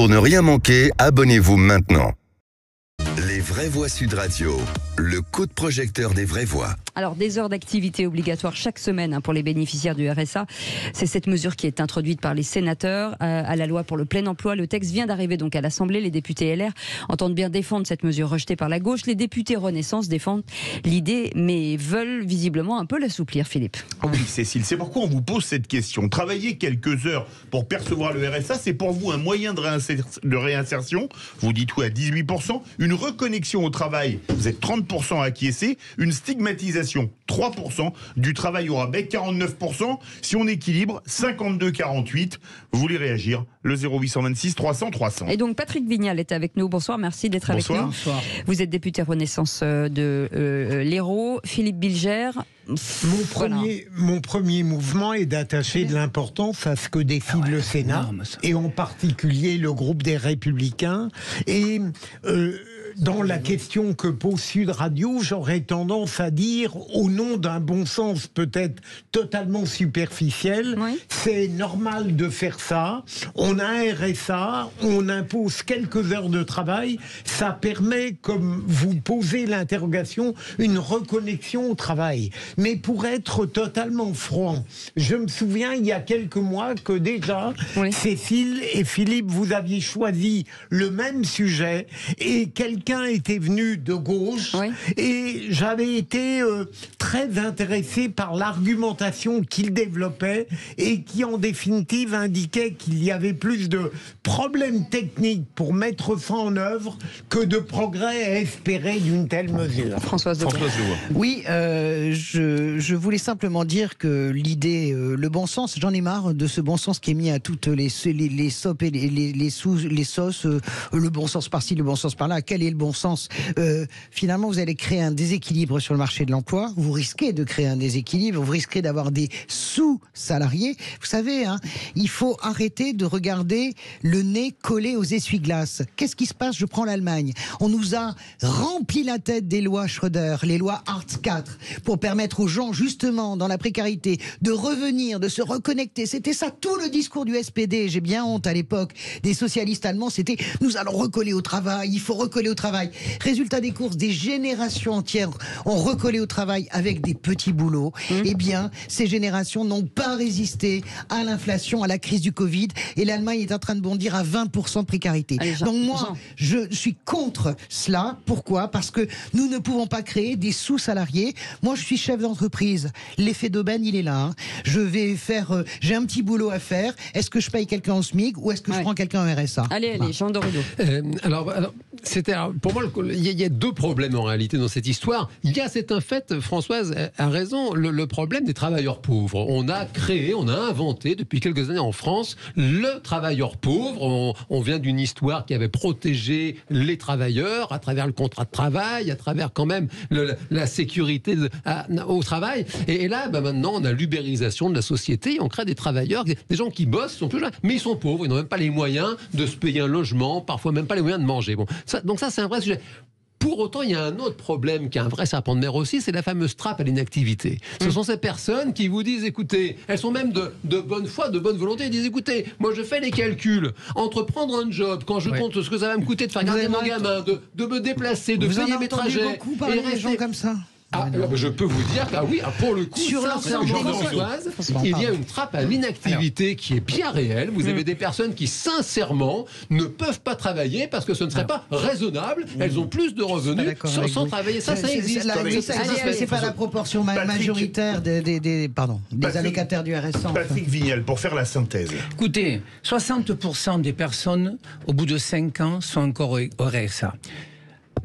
Pour ne rien manquer, abonnez-vous maintenant. Les Vraies Voix Sud Radio, le coup de projecteur des vraies voix. Alors, des heures d'activité obligatoires chaque semaine pour les bénéficiaires du RSA. C'est cette mesure qui est introduite par les sénateurs à la loi pour le plein emploi. Le texte vient d'arriver donc à l'Assemblée. Les députés LR entendent bien défendre cette mesure rejetée par la gauche. Les députés Renaissance défendent l'idée, mais veulent visiblement un peu l'assouplir, Philippe. Oui, Cécile, c'est pourquoi on vous pose cette question. Travailler quelques heures pour percevoir le RSA, c'est pour vous un moyen de réinsertion. Vous dites oui à 18%. Une reconnexion au travail, vous êtes 30% à acquiescer. Une stigmatisation, 3%. Du travail au rabais, 49%. Si on équilibre, 52-48. Vous voulez réagir? Le 0826 300 300. Et donc Patrick Vignal est avec nous. Bonsoir, merci d'être avec nous. Bonsoir. Vous êtes député Renaissance de l'Hérault. Philippe Bilger. Mon premier mouvement est d'attacher de l'importance à ce que décide le Sénat, et en particulier le groupe des Républicains. Et dans la question que pose Sud Radio, j'aurais tendance à dire, au nom d'un bon sens peut-être totalement superficiel, c'est normal de faire ça. On a un RSA, on impose quelques heures de travail, ça permet, comme vous posez l'interrogation, une reconnexion au travail. Mais pour être totalement franc, je me souviens il y a quelques mois que déjà, Cécile et Philippe, vous aviez choisi le même sujet, et quelqu'un était venu de gauche, et j'avais été très intéressé par l'argumentation qu'il développait, et qui en définitive indiquait qu'il y avait plus de problèmes techniques pour mettre ça en œuvre que de progrès à espérer d'une telle mesure. Françoise Leroy. Oui, je voulais simplement dire que l'idée, le bon sens, j'en ai marre de ce bon sens qui est mis à toutes les sopes et les sauces, le bon sens par-ci, le bon sens par-là. Quel est le bon sens? Finalement, vous allez créer un déséquilibre sur le marché de l'emploi, vous risquez de créer un déséquilibre, vous risquez d'avoir des sous-salariés. Vous savez, il faut arrêter de regarder le nez collé aux essuie-glaces. Qu'est-ce qui se passe? Je prends l'Allemagne. On nous a rempli la tête des lois Schröder, les lois Hartz IV, pour permettre aux gens, justement, dans la précarité, de revenir, de se reconnecter. C'était ça tout le discours du SPD. J'ai bien honte à l'époque des socialistes allemands. C'était « nous allons recoller au travail, il faut recoller au travail ». Résultat des courses, des générations entières ont recollé au travail avec des petits boulots. Eh bien, ces générations n'ont pas résisté à l'inflation, à la crise du Covid, et l'Allemagne est en train de bondir à 20% de précarité. Donc moi, je suis contre cela. Pourquoi? Parce que nous ne pouvons pas créer des sous-salariés. Moi, je suis chef d'entreprise. L'effet d'aubaine, il est là. Je vais faire... j'ai un petit boulot à faire. Est-ce que je paye quelqu'un au SMIC ou est-ce que je prends quelqu'un au RSA? Allez, Jean Dorido. Pour moi, il y a deux problèmes en réalité dans cette histoire. Il y a, c'est un fait, Françoise a raison, le problème des travailleurs pauvres. On a inventé depuis quelques années en France le travailleur pauvre. On vient d'une histoire qui avait protégé les travailleurs à travers le contrat de travail, à travers quand même la sécurité au travail. Et là, maintenant, on a l'ubérisation de la société. On crée des travailleurs, des gens qui bossent, sont plus jeunes, mais ils sont pauvres. Ils n'ont même pas les moyens de se payer un logement, parfois même pas les moyens de manger. Donc ça, c'est un vrai sujet. Pour autant, il y a un autre problème qui est un vrai serpent de mer aussi, c'est la fameuse trappe à l'inactivité. Ce sont ces personnes qui vous disent, écoutez, elles sont même de bonne foi, de bonne volonté, elles disent, écoutez, moi je fais les calculs, entre prendre un job, quand je compte ce que ça va me coûter de faire garder mon gamin, de me déplacer, de payer mes trajets, beaucoup parler des gens comme ça. Je peux vous dire pour le coup, sur l'ensemble Françoise, il y a une trappe à l'inactivité qui est bien réelle. Vous avez des personnes qui, sincèrement, ne peuvent pas travailler parce que ce ne serait pas raisonnable. Elles ont plus de revenus sans travailler. Ça existe. C'est pas la proportion majoritaire des allocataires du RSA. Patrick Vignal, pour faire la synthèse. Écoutez, 60% des personnes, au bout de 5 ans, sont encore au RSA.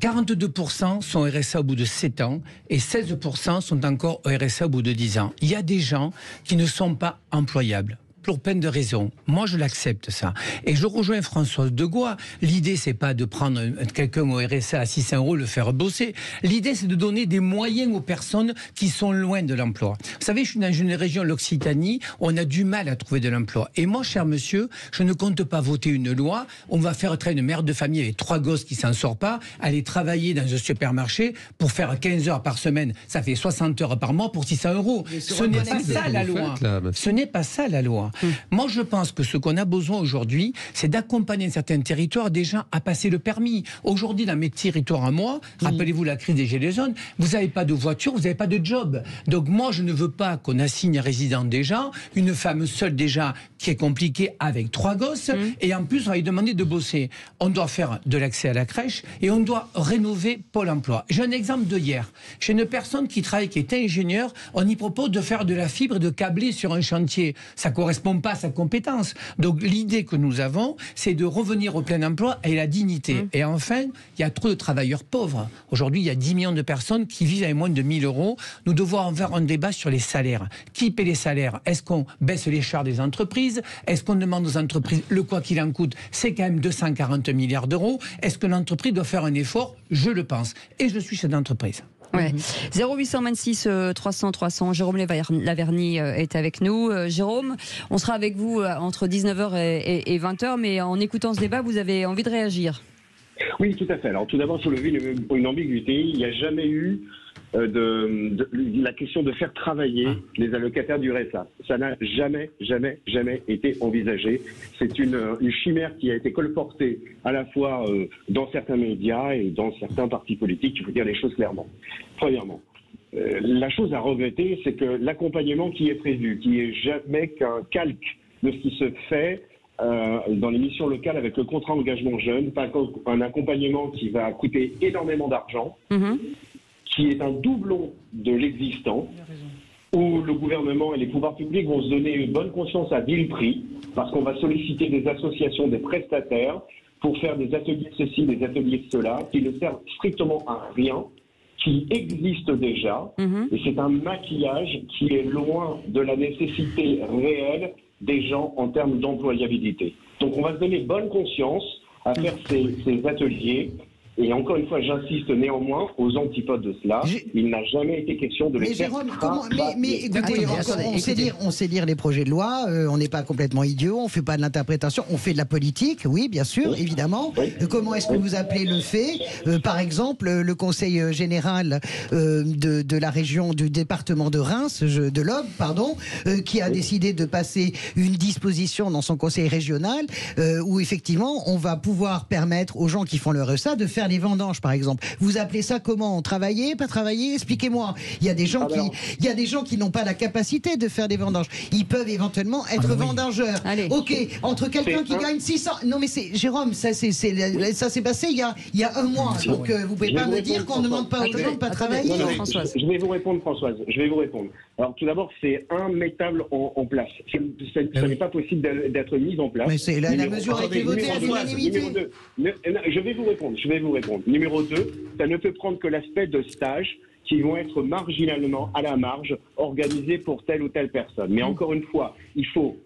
42% sont RSA au bout de 7 ans et 16% sont encore au RSA au bout de 10 ans. Il y a des gens qui ne sont pas employables. Pour plein de raisons. Moi, je l'accepte, ça. Et je rejoins Françoise Degois. L'idée, c'est pas de prendre quelqu'un au RSA à 600 €, le faire bosser. L'idée, c'est de donner des moyens aux personnes qui sont loin de l'emploi. Vous savez, je suis dans une région, l'Occitanie, on a du mal à trouver de l'emploi. Et moi, cher monsieur, je ne compte pas voter une loi. On va faire traîner une mère de famille avec 3 gosses qui s'en sort pas, aller travailler dans un supermarché pour faire 15 heures par semaine. Ça fait 60 heures par mois pour 600 €. Ce n'est pas ça la loi. Ce n'est pas ça la loi. territoire. Moi, je pense que ce qu'on a besoin aujourd'hui, c'est d'accompagner certains territoires déjà à passer le permis. Aujourd'hui, dans mes territoires à moi, rappelez-vous la crise des Gilets jaunes, vous n'avez pas de voiture, vous n'avez pas de job. Donc moi, je ne veux pas qu'on assigne un résident déjà, une femme seule déjà, qui est compliquée avec 3 gosses, et en plus, on va lui demander de bosser. On doit faire de l'accès à la crèche et on doit rénover Pôle emploi. J'ai un exemple de hier. J'ai une personne qui travaille, qui est ingénieure, on y propose de faire de la fibre et de câbler sur un chantier. Ça ne correspond pas à sa compétence. Donc l'idée que nous avons, c'est de revenir au plein emploi et la dignité. Et enfin, il y a trop de travailleurs pauvres. Aujourd'hui, il y a 10 millions de personnes qui vivent avec moins de 1 000 euros. Nous devons faire un débat sur les salaires. Qui paie les salaires? Est-ce qu'on baisse les charges des entreprises? Est-ce qu'on demande aux entreprises le quoi qu'il en coûte? C'est quand même 240 milliards d'euros. Est-ce que l'entreprise doit faire un effort? Je le pense. Et je suis chef d'entreprise. Ouais. 0826 300 300. Jérôme Laverny est avec nous. Jérôme, on sera avec vous entre 19h et 20h, mais en écoutant ce débat, vous avez envie de réagir. Oui, tout à fait. Alors tout d'abord, il faut lever une ambiguïté. Il n'y a jamais eu la question de faire travailler les allocataires du RSA. Ça n'a jamais été envisagé. C'est une chimère qui a été colportée à la fois dans certains médias et dans certains partis politiques, il faut dire les choses clairement. Premièrement, la chose à regretter, c'est que l'accompagnement qui est prévu, qui est jamais qu'un calque de ce qui se fait dans les missions locales avec le contrat engagement jeune, pas un accompagnement qui va coûter énormément d'argent, qui est un doublon de l'existant, où le gouvernement et les pouvoirs publics vont se donner une bonne conscience à vil prix, parce qu'on va solliciter des associations, des prestataires, pour faire des ateliers de ceci, des ateliers de cela, qui ne servent strictement à rien, qui existent déjà, et c'est un maquillage qui est loin de la nécessité réelle des gens en termes d'employabilité. Donc on va se donner bonne conscience à faire ces ateliers. Et encore une fois, j'insiste néanmoins aux antipodes de cela. Il n'a jamais été question de les faire. Mais écoutez, on sait lire les projets de loi, on n'est pas complètement idiot, on ne fait pas de l'interprétation, on fait de la politique, oui, bien sûr, évidemment. Comment est-ce que vous appelez le fait par exemple, le Conseil général de la région, du département de Reims, de l'Aube, pardon, qui a décidé de passer une disposition dans son conseil régional où effectivement, on va pouvoir permettre aux gens qui font le RSA de faire les vendanges, par exemple. Vous appelez ça comment? Travailler, pas travailler? Expliquez-moi. Il y a des gens qui n'ont pas la capacité de faire des vendanges. Ils peuvent éventuellement être vendangeurs. Allez. Ok, entre quelqu'un qui gagne 600... Non mais c'est... Jérôme, ça s'est passé il y a un mois. Donc vous pouvez pas me dire qu'on ne demande pas aux gens de pas travailler. Je vais vous répondre, Françoise. Je vais vous répondre. Alors tout d'abord, c'est immettable en place. Ça n'est pas possible d'être mis en place. Mais c'est la mesure a été votée à l'unanimité. Je vais vous répondre. Numéro 2, ça ne peut prendre que l'aspect de stages qui vont être marginalement à la marge organisés pour telle ou telle personne. Mais encore une fois, il faut,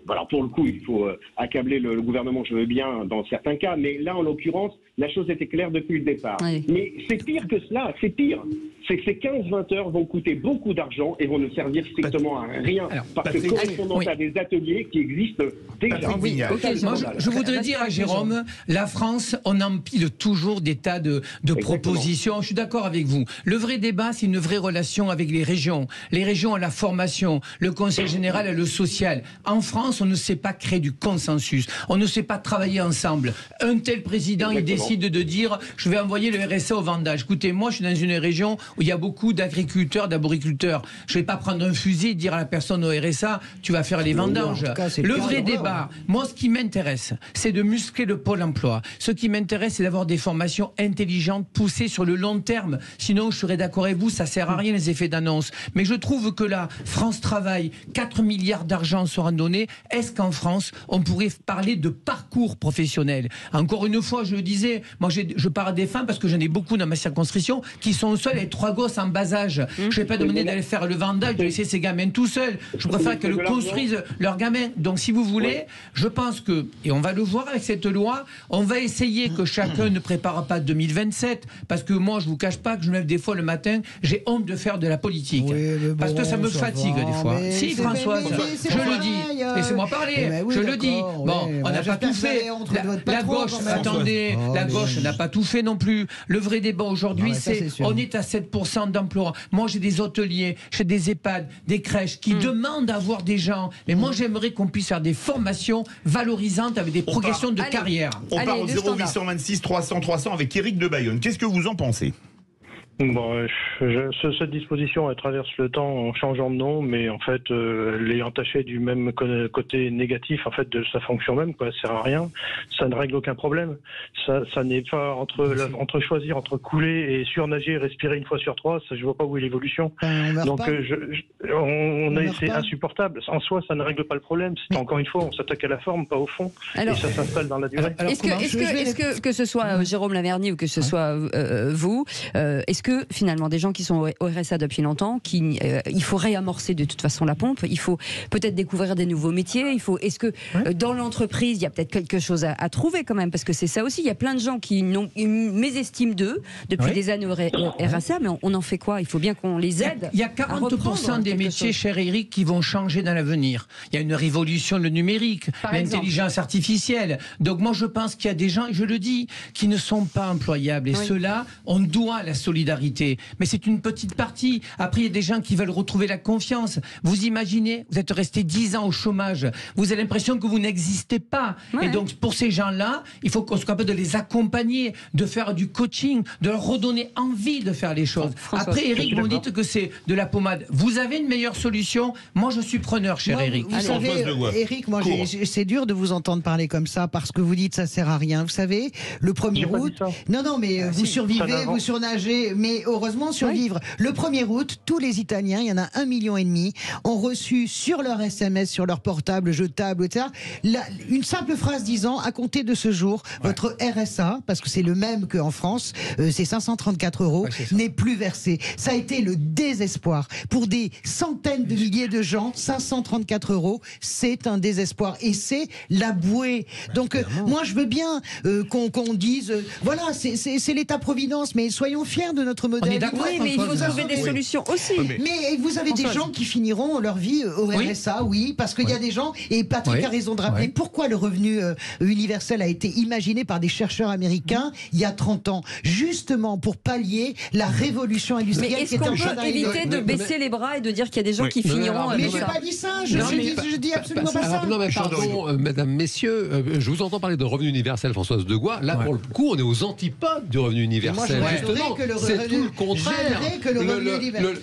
alors pour le coup, il faut accabler le gouvernement, je veux bien, dans certains cas, mais là, en l'occurrence, la chose était claire depuis le départ. Oui. Mais c'est pire que cela, c'est pire. C'est que ces 15-20 heures vont coûter beaucoup d'argent et vont ne servir strictement à rien. Parce que correspondant à des ateliers qui existent déjà. Moi, je voudrais dire à Jérôme, la France, on empile toujours des tas de propositions. Je suis d'accord avec vous. Le vrai débat, c'est une vraie relation avec les régions. Les régions ont la formation, le Conseil général a le social. En France, on ne sait pas créer du consensus. On ne sait pas travailler ensemble. Un tel président, il décide de dire je vais envoyer le RSA au vendage. Écoutez, moi je suis dans une région où il y a beaucoup d'agriculteurs, d'arboriculteurs. Je ne vais pas prendre un fusil et dire à la personne au RSA tu vas faire les vendanges. Le vrai débat, moi ce qui m'intéresse, c'est de muscler le pôle emploi. Ce qui m'intéresse, c'est d'avoir des formations intelligentes, poussées sur le long terme. Sinon, je serais d'accord avec vous, ça sert à rien les effets d'annonce. Mais je trouve que là, France Travail, 4 milliards d'argent seront donnés. Est-ce qu'en France, on pourrait parler de parcours professionnel? Encore une fois, je le disais, moi je parle des femmes parce que j'en ai beaucoup dans ma circonscription qui sont seules avec 3 gosses en bas âge. Je ne vais pas demander d'aller faire le vendage, de laisser ces gamins tout seuls. Je préfère qu'elles construisent leurs gamins. Donc si vous voulez, je pense que, et on va le voir avec cette loi, on va essayer que chacun ne prépare pas 2027 parce que moi je ne vous cache pas que je me lève des fois le matin, j'ai honte de faire de la politique. Parce que ça me fatigue des fois. Si Françoise, je le dis. laissez-moi parler, oui, je le dis. Bon, on n'a pas tout fait. La gauche, attendez, la gauche n'a pas tout fait non plus. Le vrai débat aujourd'hui, c'est on est à 7% d'emploi. Moi, j'ai des hôteliers, j'ai des EHPAD, des crèches qui demandent à avoir des gens. Mais moi, j'aimerais qu'on puisse faire des formations valorisantes avec des progressions de carrière. On part au 0826 300 300 avec Éric de Bayonne. Qu'est-ce que vous en pensez ? Bon, cette disposition, elle traverse le temps en changeant de nom, mais en fait, l'ayant taché du même côté négatif, en fait, de sa fonction même, quoi, ça sert à rien. Ça ne règle aucun problème. Ça n'est pas entre choisir entre couler et surnager, respirer une fois sur trois. Ça, je vois pas où est l'évolution. Donc, c'est insupportable. En soi, ça ne règle pas le problème. C'est encore une fois, on s'attaque à la forme, pas au fond. Alors, et ça s'installe dans la durée. Est-ce que ce soit Jérôme Laverny ou que ce soit vous, est-ce que finalement des gens qui sont au RSA depuis longtemps, il faut réamorcer de toute façon la pompe, il faut peut-être découvrir des nouveaux métiers, est-ce que dans l'entreprise il y a peut-être quelque chose à trouver quand même, parce que c'est ça aussi, il y a plein de gens qui n'ont une mésestime d'eux depuis des années au RSA, mais on en fait quoi? Il faut bien qu'on les aide. Il y a 40% des métiers, cher Eric, qui vont changer dans l'avenir. Il y a une révolution, le numérique, l'intelligence artificielle. Donc moi je pense qu'il y a des gens, et je le dis, qui ne sont pas employables, et ceux-là, on doit la solidarité. Mais c'est une petite partie. Après, il y a des gens qui veulent retrouver la confiance. Vous imaginez, vous êtes resté 10 ans au chômage. Vous avez l'impression que vous n'existez pas. Et donc, pour ces gens-là, il faut qu'on soit capable de les accompagner, de faire du coaching, de leur redonner envie de faire les choses. Après, Eric, vous dites que c'est de la pommade. Vous avez une meilleure solution? Moi, je suis preneur, cher Eric. Vous savez, Eric, moi, c'est dur de vous entendre parler comme ça parce que vous dites ça sert à rien. Vous savez, le 1er août... Non, mais vous survivez, vous surnagez... Mais heureusement survivre. Le 1er août, tous les Italiens, il y en a 1,5 million, ont reçu sur leur SMS, sur leur portable, jetable, etc., une simple phrase disant, à compter de ce jour, votre RSA, parce que c'est le même qu'en France, c'est 534 €, n'est plus versé. Ça a été le désespoir. Pour des centaines de milliers de gens, 534 €, c'est un désespoir. Et c'est la bouée. Donc, moi, je veux bien qu'on dise, voilà, c'est l'État-providence, mais soyons fiers de notre modèle. Oui, mais il faut trouver des solutions aussi. Mais vous avez des gens qui finiront leur vie au RSA, parce qu'il y a des gens, et Patrick a raison de rappeler pourquoi le revenu universel a été imaginé par des chercheurs américains il y a 30 ans, justement pour pallier la révolution industrielle. Mais est-ce qu'on peut éviter de baisser les bras et de dire qu'il y a des gens qui finiront Mais j'ai pas dit ça, je dis absolument pas ça. Non, mais pardon, mesdames, messieurs, je vous entends parler de revenu universel, Françoise Degois. Là, pour le coup, on est aux antipodes du revenu universel. Justement, c'est tout le contraire.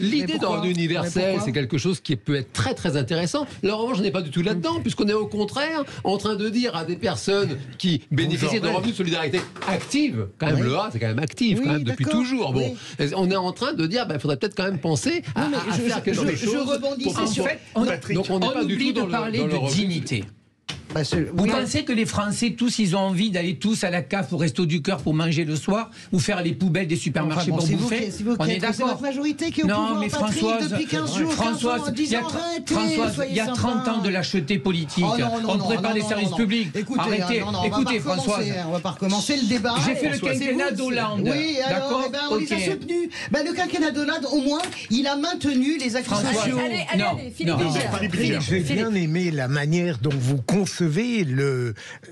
L'idée d'un revenu universel, c'est quelque chose qui peut être très très intéressant. Là, en revanche, je n'ai pas du tout là-dedans, puisqu'on est au contraire en train de dire à des personnes qui bénéficient d'un revenu de solidarité active, quand même le A, c'est quand même actif, quand même depuis toujours. Bon, on est en train de dire, il faudrait peut-être quand même penser à faire quelque chose. Je rebondissais sur. Donc on n'est pas du tout de parler de dignité. Vous pensez que les Français, tous, ils ont envie d'aller tous à la CAF au Resto du Cœur pour manger le soir ou faire les poubelles des supermarchés pour bouffer? On est d'accord. C'est votre majorité qui est au pouvoir, mais Françoise, depuis 15 jours, Françoise, il y a 30 ans de lâcheté politique. On prépare les services publics. Arrêtez. Écoutez, Françoise. On va pas recommencer le débat. J'ai fait le quinquennat d'Hollande. Oui, alors, on les a soutenus. Le quinquennat d'Hollande, au moins, il a maintenu les acquis sociaux. Allez, Philippe. J'ai bien aimé la manière dont vous concevez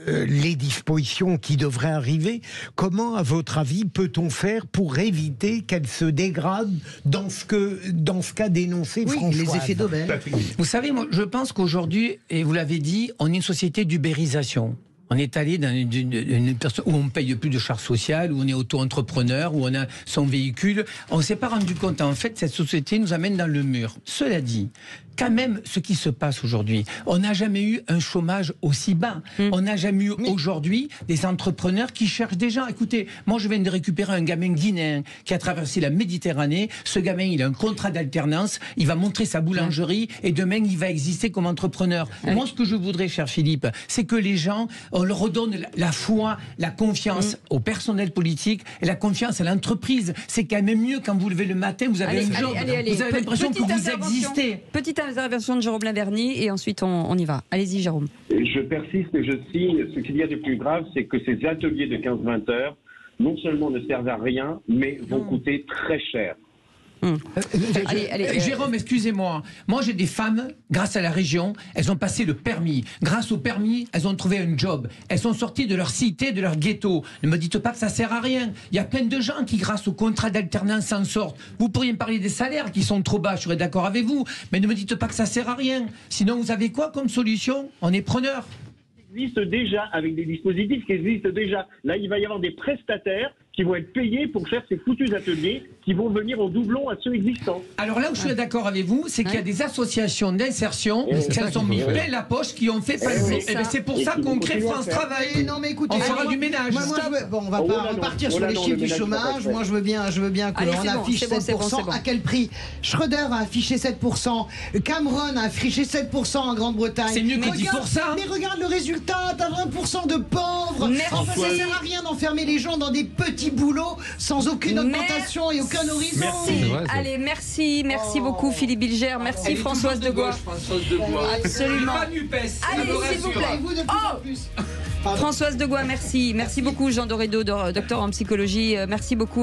les dispositions qui devraient arriver. Comment, à votre avis, peut-on faire pour éviter qu'elles se dégradent dans ce qu'a dénoncé François? Les effets d'aubaine. Vous savez, moi, je pense qu'aujourd'hui, et vous l'avez dit, on est une société d'ubérisation. On est allé dans une personne où on paye plus de charges sociales, où on est auto-entrepreneur, où on a son véhicule. On ne s'est pas rendu compte. En fait, cette société nous amène dans le mur. Cela dit, quand même, ce qui se passe aujourd'hui, on n'a jamais eu un chômage aussi bas. On n'a jamais eu aujourd'hui des entrepreneurs qui cherchent des gens. Écoutez, moi, je viens de récupérer un gamin guinéen qui a traversé la Méditerranée. Ce gamin, il a un contrat d'alternance. Il va montrer sa boulangerie et demain, il va exister comme entrepreneur. Moi, ce que je voudrais, cher Philippe, c'est que les gens, on leur redonne la foi, la confiance au personnel politique et la confiance à l'entreprise. C'est quand même mieux quand vous levez le matin, vous avez un job, vous avez l'impression que vous existez. Petite intervention de Jérôme Laverny et ensuite on y va. Allez-y, Jérôme. Je persiste et je signe. Ce qu'il y a de plus grave, c'est que ces ateliers de 15-20 heures, non seulement ne servent à rien, mais vont coûter très cher. Jérôme, excusez-moi. Moi, j'ai des femmes, grâce à la région, elles ont passé le permis. Grâce au permis, elles ont trouvé un job. Elles sont sorties de leur cité, de leur ghetto. Ne me dites pas que ça sert à rien. Il y a plein de gens qui, grâce au contrat d'alternance, s'en sortent. Vous pourriez me parler des salaires qui sont trop bas, je serais d'accord avec vous. Mais ne me dites pas que ça sert à rien. Sinon, vous avez quoi comme solution? On est preneur. Existe déjà, avec des dispositifs qui existent déjà. Là, il va y avoir des prestataires qui vont être payés pour faire ces foutus ateliers qui vont venir en doublon à ceux existants. Alors là où je suis d'accord avec vous, c'est qu'il y a des associations d'insertion qui se sont mis plein la poche, qui ont fait passer. C'est pour ça qu'on crée France Travail. Non mais écoutez, on fera du ménage. On va pas repartir sur les chiffres du chômage. Moi je veux bien que l'on affiche 7%. À quel prix? Schroeder a affiché 7%. Cameron a affiché 7% en Grande-Bretagne. C'est mieux que 10%. Mais regarde le résultat, t'as 20% de pauvres. Enfin, ça sert à rien d'enfermer les gens dans des petits boulots sans aucune augmentation et aucun horizon. Allez, merci beaucoup Philippe Bilger, merci Françoise de Gois. Absolument. Allez, s'il vous plaît. Françoise de Gois, merci beaucoup Jean Dorédo, docteur en psychologie, merci beaucoup.